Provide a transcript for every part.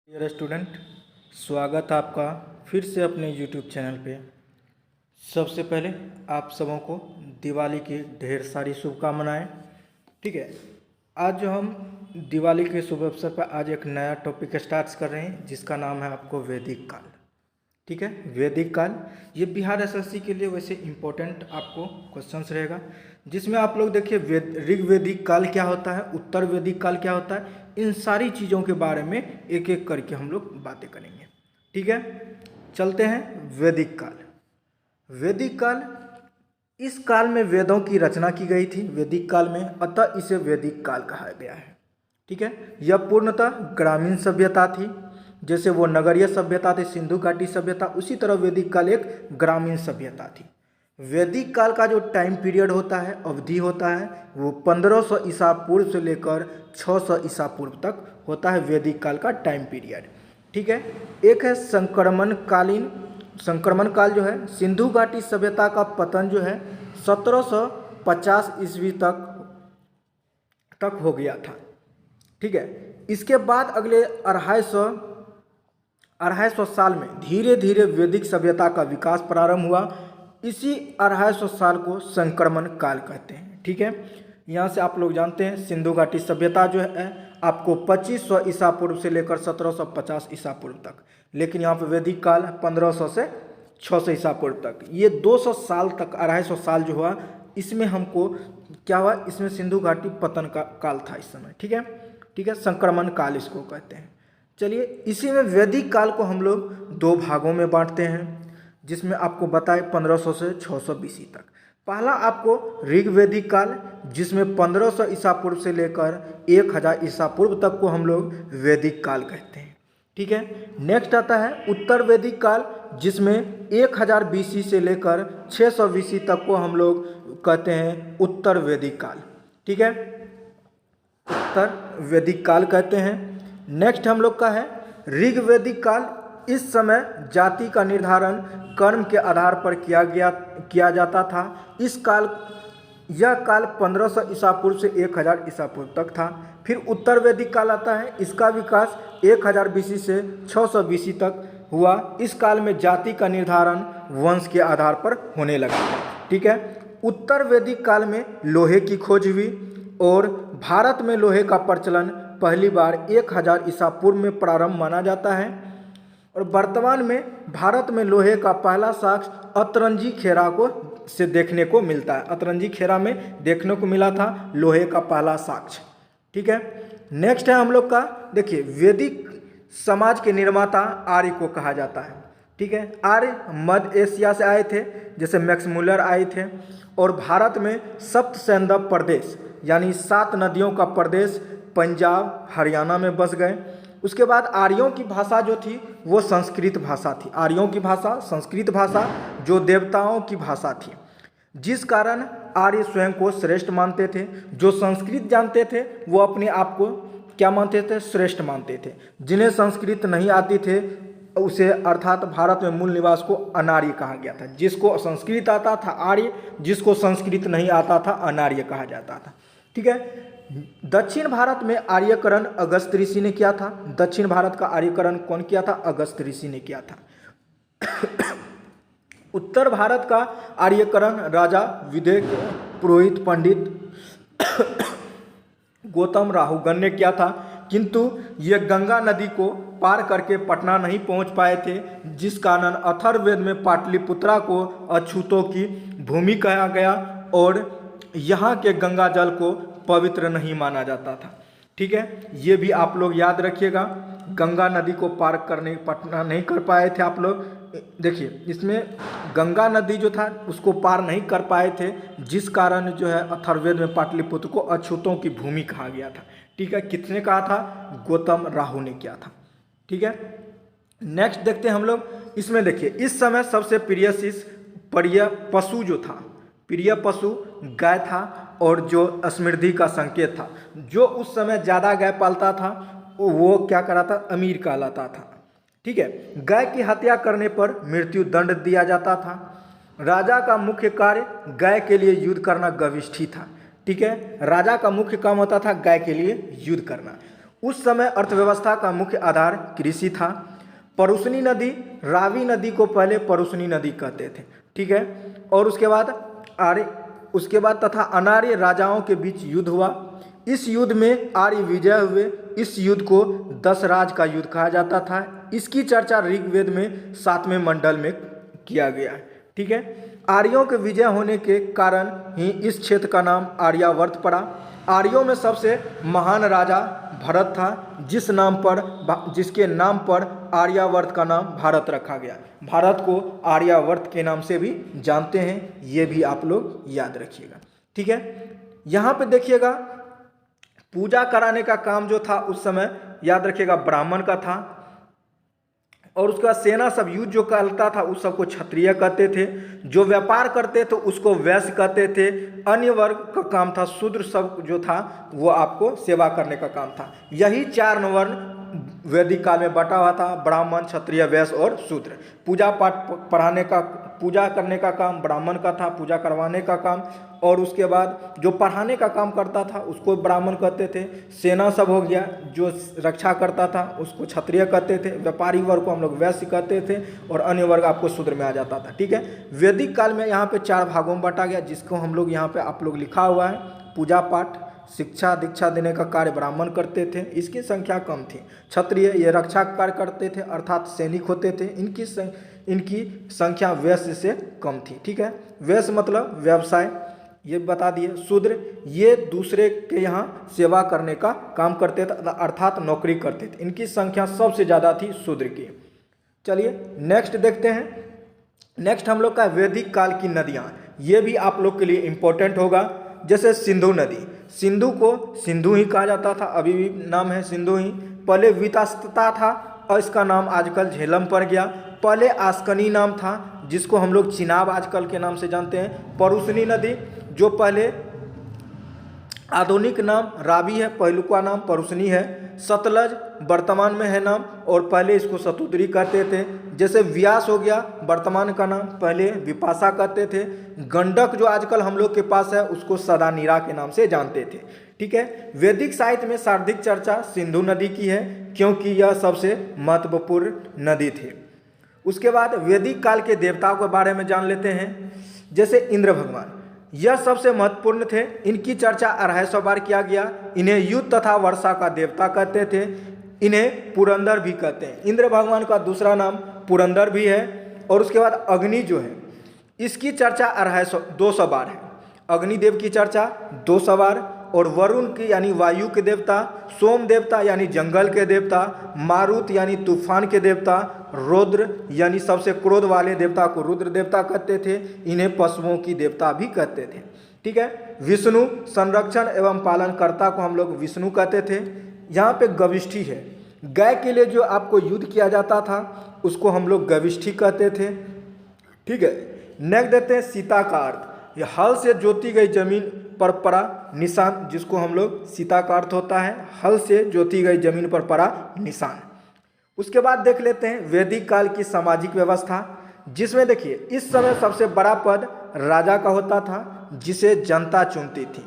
Dear student, स्वागत है आपका फिर से अपने यूट्यूब चैनल पे। सबसे पहले आप सबों को दिवाली की ढेर सारी शुभकामनाएं। ठीक है, आज जो हम दिवाली के शुभ अवसर पर आज एक नया टॉपिक स्टार्ट कर रहे हैं जिसका नाम है आपको वैदिक काल। ठीक है, वैदिक काल ये बिहार एसएससी के लिए वैसे इम्पोर्टेंट आपको क्वेश्चंस रहेगा, जिसमें आप लोग देखिए ऋग्वैदिक काल क्या होता है, उत्तर वैदिक काल क्या होता है, इन सारी चीज़ों के बारे में एक एक करके हम लोग बातें करेंगे। ठीक है, चलते हैं वैदिक काल। वैदिक काल, इस काल में वेदों की रचना की गई थी वैदिक काल में, अतः इसे वैदिक काल कहा गया है। ठीक है, यह पूर्णतः ग्रामीण सभ्यता थी। जैसे वो नगरीय सभ्यता थी, सिंधु घाटी सभ्यता, उसी तरह वैदिक काल एक ग्रामीण सभ्यता थी। वैदिक काल का जो टाइम पीरियड होता है, अवधि होता है, वो 1500 ईसा पूर्व से लेकर 600 ईसा पूर्व तक होता है वैदिक काल का टाइम पीरियड। ठीक है, एक है संक्रमण काल जो है, सिंधु घाटी सभ्यता का पतन जो है 1750 ईस्वी तक हो गया था। ठीक है, इसके बाद अगले 250 साल में धीरे धीरे वैदिक सभ्यता का विकास प्रारंभ हुआ। इसी 250 साल को संक्रमण काल कहते हैं। ठीक है, यहाँ से आप लोग जानते हैं सिंधु घाटी सभ्यता जो है आपको 2500 ईसा पूर्व से लेकर 1750 ईसा पूर्व तक, लेकिन यहाँ पे वैदिक काल 1500 से 600 ईसा पूर्व तक, ये 200 साल तक 250 साल जो हुआ, इसमें हमको क्या हुआ, इसमें सिंधु घाटी पतन का काल था इस समय। ठीक है, ठीक है, संक्रमण काल इसको कहते हैं। चलिए, इसी में वैदिक काल को हम लोग दो भागों में बांटते हैं, जिसमें आपको बताए 1500 से 600 बीसी तक। पहला आपको ऋग्वैदिक काल, जिसमें 1500 ईसा पूर्व से लेकर 1000 ईसा पूर्व तक को हम लोग वैदिक काल कहते हैं। ठीक है, नेक्स्ट आता है उत्तर वैदिक काल, जिसमें 1000 बीसी से लेकर 600 बीसी तक को हम लोग कहते हैं उत्तर वैदिक काल। ठीक है, उत्तर वैदिक काल कहते हैं। नेक्स्ट हम लोग का है ऋग्वैदिक काल। इस समय जाति का निर्धारण कर्म के आधार पर किया जाता था। यह काल 1500 ईसा पूर्व से 1000 ईसा पूर्व तक था। फिर उत्तर वैदिक काल आता है, इसका विकास 1000 बीसी से 600 बीसी तक हुआ। इस काल में जाति का निर्धारण वंश के आधार पर होने लगा। ठीक है, उत्तर वैदिक काल में लोहे की खोज हुई और भारत में लोहे का प्रचलन पहली बार 1000 ईसा पूर्व में प्रारंभ माना जाता है। और वर्तमान में भारत में लोहे का पहला साक्ष्य अतरंजी खेरा से देखने को मिलता है। अतरंजी खेरा में देखने को मिला था लोहे का पहला साक्ष्य। ठीक है, नेक्स्ट है हम लोग का, देखिए वैदिक समाज के निर्माता आर्य को कहा जाता है। ठीक है, आर्य मध्य एशिया से आए थे, जैसे मैक्स मुलर आए थे, और भारत में सप्त सैंधव प्रदेश यानी 7 नदियों का प्रदेश पंजाब हरियाणा में बस गए। उसके बाद आर्यों की भाषा जो थी वो संस्कृत भाषा थी। आर्यों की भाषा संस्कृत भाषा जो देवताओं की भाषा थी, जिस कारण आर्य स्वयं को श्रेष्ठ मानते थे। जो संस्कृत जानते थे वो अपने आप को क्या मानते थे, श्रेष्ठ मानते थे। जिन्हें संस्कृत नहीं आती थे उसे अर्थात भारत में मूल निवास को अनार्य कहा गया था। जिसको संस्कृत आता था आर्य, जिसको संस्कृत नहीं आता था अनार्य कहा जाता था। ठीक है, दक्षिण भारत में आर्यकरण अगस्त ऋषि ने किया था। दक्षिण भारत का आर्यकरण कौन किया था, अगस्त ऋषि ने किया था। उत्तर भारत का आर्यकरण राजा विदेह पुरोहित पंडित गौतम राहुगण ने किया था, किंतु ये गंगा नदी को पार करके पटना नहीं पहुंच पाए थे, जिस कारण अथर्ववेद में पाटलिपुत्रा को अछूतों की भूमि कहा गया और यहाँ के गंगा जल को पवित्र नहीं माना जाता था। ठीक है, ये भी आप लोग याद रखिएगा। गंगा नदी को पार करने पटना नहीं कर पाए थे आप लोग। देखिए, इसमें गंगा नदी जो था उसको पार नहीं कर पाए थे, जिस कारण जो है अथर्ववेद में पाटलिपुत्र को अछूतों की भूमि कहा गया था। ठीक है, किसने कहा था, गौतम राहु ने किया था। ठीक है, नेक्स्ट देखते हैं हम लोग। इसमें देखिए, इस समय सबसे प्रिय पशु जो था, प्रिय पशु गाय था, और जो समृद्धि का संकेत था। जो उस समय ज़्यादा गाय पालता था वो क्या कराता, अमीर कहलाता था। ठीक है, गाय की हत्या करने पर मृत्यु दंड दिया जाता था। राजा का मुख्य कार्य गाय के लिए युद्ध करना गविष्ठी था। ठीक है, राजा का मुख्य काम होता था गाय के लिए युद्ध करना। उस समय अर्थव्यवस्था का मुख्य आधार कृषि था। परुसनी नदी, रावी नदी को पहले परुसनी नदी कहते थे, ठीक है। और उसके बाद तथा अनार्य राजाओं के बीच युद्ध हुआ। इस युद्ध में आर्य विजय हुए। इस युद्ध को 10 राज का युद्ध कहा जाता था। इसकी चर्चा ऋग्वेद में 7वें मंडल में किया गया है, ठीक है। आर्यों के विजय होने के कारण ही इस क्षेत्र का नाम आर्यावर्त पड़ा। आर्यों में सबसे महान राजा भरत था, जिसके नाम पर आर्यावर्त का नाम भारत रखा गया। भारत को आर्यावर्त के नाम से भी जानते हैं, ये भी आप लोग याद रखिएगा, ठीक है। यहाँ पे देखिएगा पूजा कराने का काम जो था उस समय याद रखिएगा ब्राह्मण का था। और उसका सेना सब युद्ध जो करता था उस सबको क्षत्रिय कहते थे। जो व्यापार करते थे उसको वैश्य कहते थे। अन्य वर्ग का काम था शूद्र, सब जो था वो आपको सेवा करने का काम था। यही 4 वर्ण वैदिक काल में बटा हुआ था, ब्राह्मण, क्षत्रिय, वैश्य और शूद्र। पूजा पाठ पढ़ाने का, पूजा करने का काम ब्राह्मण का था, पूजा करवाने का काम। और उसके बाद जो पढ़ाने का काम करता था उसको ब्राह्मण कहते थे। सेना सब हो गया, जो रक्षा करता था उसको क्षत्रिय कहते थे। व्यापारी वर्ग को हम लोग वैश्य कहते थे और अन्य वर्ग आपको शूद्र में आ जाता था, ठीक है। वैदिक काल में यहाँ पे 4 भागों में बांटा गया, जिसको हम लोग यहाँ पे आप लोग लिखा हुआ है। पूजा पाठ, शिक्षा दीक्षा देने का कार्य ब्राह्मण करते थे, इसकी संख्या कम थी। क्षत्रिय ये रक्षा कार्य करते थे अर्थात सैनिक होते थे, इनकी संख्या वैश्य से कम थी, ठीक है। वैश्य मतलब व्यवसाय, ये बता दिए। शूद्र ये दूसरे के यहाँ सेवा करने का काम करते थे अर्थात नौकरी करते थे, इनकी संख्या सबसे ज़्यादा थी शूद्र की। चलिए नेक्स्ट देखते हैं। नेक्स्ट हम लोग का वैदिक काल की नदियाँ, ये भी आप लोग के लिए इम्पोर्टेंट होगा। जैसे सिंधु नदी, सिंधु को सिंधु ही कहा जाता था, अभी भी नाम है सिंधु ही। पहले वितस्ता था और इसका नाम आजकल झेलम पड़ गया। पहले आस्कनी नाम था, जिसको हम लोग चिनाब आजकल के नाम से जानते हैं। परुसनी नदी जो पहले आधुनिक नाम रावी है, पहलुका नाम परुसनी है। सतलज वर्तमान में है नाम और पहले इसको सतुद्री कहते थे। जैसे व्यास हो गया वर्तमान का नाम, पहले विपाशा कहते थे। गंडक जो आजकल हम लोग के पास है उसको सदानीरा के नाम से जानते थे, ठीक है। वैदिक साहित्य में सर्वाधिक चर्चा सिंधु नदी की है क्योंकि यह सबसे महत्वपूर्ण नदी थी। उसके बाद वैदिक काल के देवताओं के बारे में जान लेते हैं। जैसे इंद्र भगवान, यह सबसे महत्वपूर्ण थे। इनकी चर्चा 250 बार किया गया। इन्हें युद्ध तथा वर्षा का देवता कहते थे। इन्हें पुरंदर भी कहते हैं। इंद्र भगवान का दूसरा नाम पुरंदर भी है। और उसके बाद अग्नि जो है इसकी चर्चा 200 बार है। अग्निदेव की चर्चा 200 बार। और वरुण की यानी वायु के देवता, सोम देवता यानी जंगल के देवता, मारुत यानी तूफान के देवता, रुद्र यानी सबसे क्रोध वाले देवता को रुद्र देवता कहते थे। इन्हें पशुओं की देवता भी कहते थे, ठीक है। विष्णु संरक्षण एवं पालनकर्ता को हम लोग विष्णु कहते थे। यहाँ पे गविष्ठी है, गाय के लिए जो आपको युद्ध किया जाता था उसको हम लोग गविष्ठी कहते थे, ठीक है। नेक्स्ट देते हैं सीता का अर्थ। यह हल से जोती गई जमीन पर पड़ा निशान, जिसको हम लोग सीता का अर्थ होता है हल से जोती गई जमीन पर पड़ा निशान। उसके बाद देख लेते हैं वैदिक काल की सामाजिक व्यवस्था, जिसमें देखिए इस समय सबसे बड़ा पद राजा का होता था, जिसे जनता चुनती थी।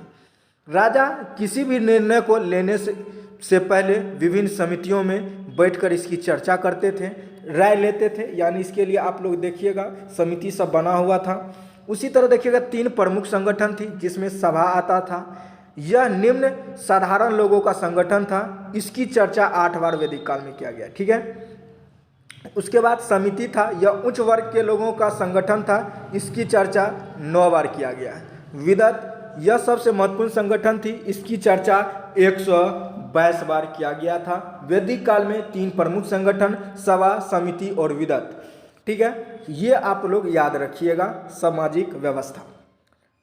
राजा किसी भी निर्णय को लेने से पहले विभिन्न समितियों में बैठकर इसकी चर्चा करते थे, राय लेते थे। यानी इसके लिए आप लोग देखिएगा समिति सब बना हुआ था। उसी तरह देखिएगा 3 प्रमुख संगठन थी जिसमें सभा आता था। यह निम्न साधारण लोगों का संगठन था। इसकी चर्चा 8 बार वैदिक काल में किया गया, ठीक है। उसके बाद समिति था, यह उच्च वर्ग के लोगों का संगठन था। इसकी चर्चा 9 बार किया गया है। विदत यह सबसे महत्वपूर्ण संगठन थी। इसकी चर्चा 122 बार किया गया था। वैदिक काल में 3 प्रमुख संगठन, सभा, समिति और विदत, ठीक है। ये आप लोग याद रखिएगा सामाजिक व्यवस्था।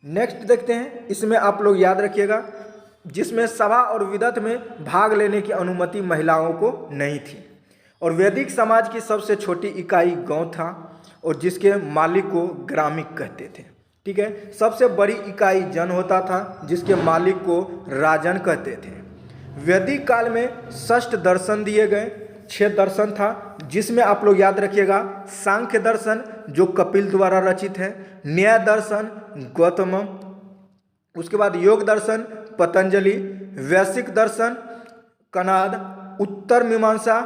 नेक्स्ट देखते हैं, इसमें आप लोग याद रखिएगा जिसमें सभा और विदत में भाग लेने की अनुमति महिलाओं को नहीं थी। और वैदिक समाज की सबसे छोटी इकाई गांव था और जिसके मालिक को ग्रामिक कहते थे, ठीक है। सबसे बड़ी इकाई जन होता था जिसके मालिक को राजन कहते थे। वैदिक काल में 6 दर्शन दिए गए। 6 दर्शन था जिसमें आप लोग याद रखिएगा सांख्य दर्शन जो कपिल द्वारा रचित है, न्याय दर्शन गौतम, उसके बाद योग दर्शन पतंजलि, वैश्विक दर्शन कनाद, उत्तर मीमांसा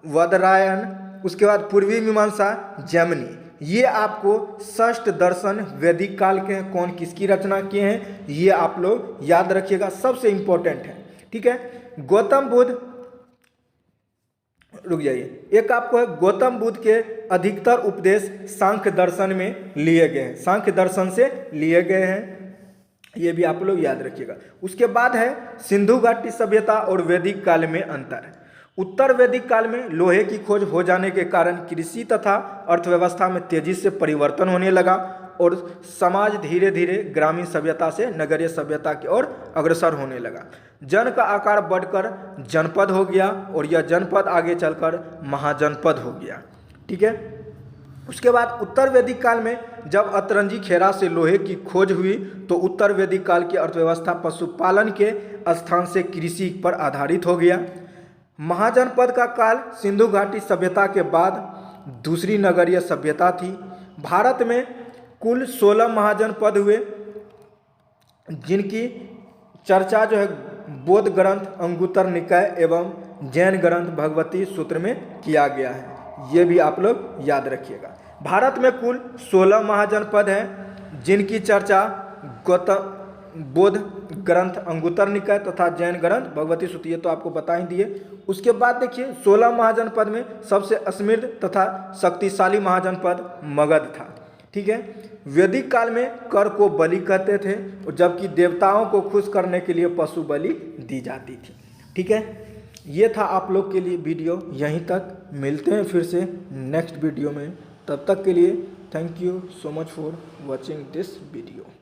वदरायण, उसके बाद पूर्वी मीमांसा जैमिनी। ये आपको षष्ठ दर्शन वैदिक काल के हैं। कौन किसकी रचना किए हैं ये आप लोग याद रखिएगा, सबसे इंपॉर्टेंट है। ठीक है, गौतम बुद्ध, रुक जाइए, एक आपको है गौतम बुद्ध के अधिकतर उपदेश सांख्य दर्शन में लिए गए हैं, सांख्य दर्शन से लिए गए हैं, ये भी आप लोग याद रखिएगा। उसके बाद है सिंधु घाटी सभ्यता और वैदिक काल में अंतर। उत्तर वैदिक काल में लोहे की खोज हो जाने के कारण कृषि तथा अर्थव्यवस्था में तेजी से परिवर्तन होने लगा और समाज धीरे धीरे ग्रामीण सभ्यता से नगरीय सभ्यता की ओर अग्रसर होने लगा। जन का आकार बढ़कर जनपद हो गया और यह जनपद आगे चलकर महाजनपद हो गया। ठीक है, उसके बाद उत्तर वैदिक काल में जब अतरंजी खेरा से लोहे की खोज हुई तो उत्तर वैदिक काल की अर्थव्यवस्था पशुपालन के स्थान से कृषि पर आधारित हो गया। महाजनपद का काल सिंधु घाटी सभ्यता के बाद दूसरी नगरीय सभ्यता थी। भारत में कुल 16 महाजनपद हुए, जिनकी चर्चा जो है बौद्ध ग्रंथ अंगुत्तर निकाय एवं जैन ग्रंथ भगवती सूत्र में किया गया है, ये भी आप लोग याद रखिएगा। भारत में कुल 16 महाजनपद हैं, जिनकी चर्चा गौतम बौद्ध ग्रंथ अंगुत्तर निकाय तथा जैन ग्रंथ भगवती सूत्र, ये तो आपको बता ही दिए। उसके बाद देखिए 16 महाजनपद में सबसे समृद्ध तथा शक्तिशाली महाजनपद मगध था। ठीक है, वैदिक काल में कर को बलि कहते थे, जबकि देवताओं को खुश करने के लिए पशु बलि दी जाती थी। ठीक है, ये था आप लोग के लिए वीडियो, यहीं तक। मिलते हैं फिर से नेक्स्ट वीडियो में, तब तक के लिए thank you so much for watching this video.